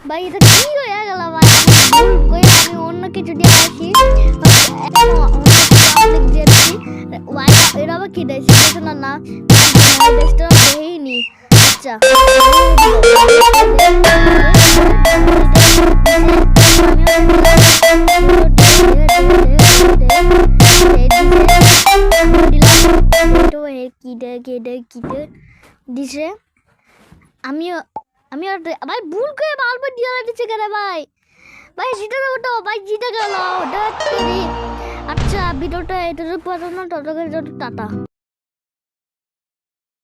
ভাই এটা কি হয়ে গেল ভাই ভুল করে আমি অন্য কিছু দিয়ে আসি এরা কি দেয় না না দেশটা দেয়নি আচ্ছা দিছে আমিও ভাই ভুল করে বারবার দিয়ে দিচ্ছে কেন ভাই ভাই জিতে যাবো তো ভাই জিতে গেল আচ্ছা ভিডিওটা এটা পর্যন্ত ততক্ষণের জন্য টাটা।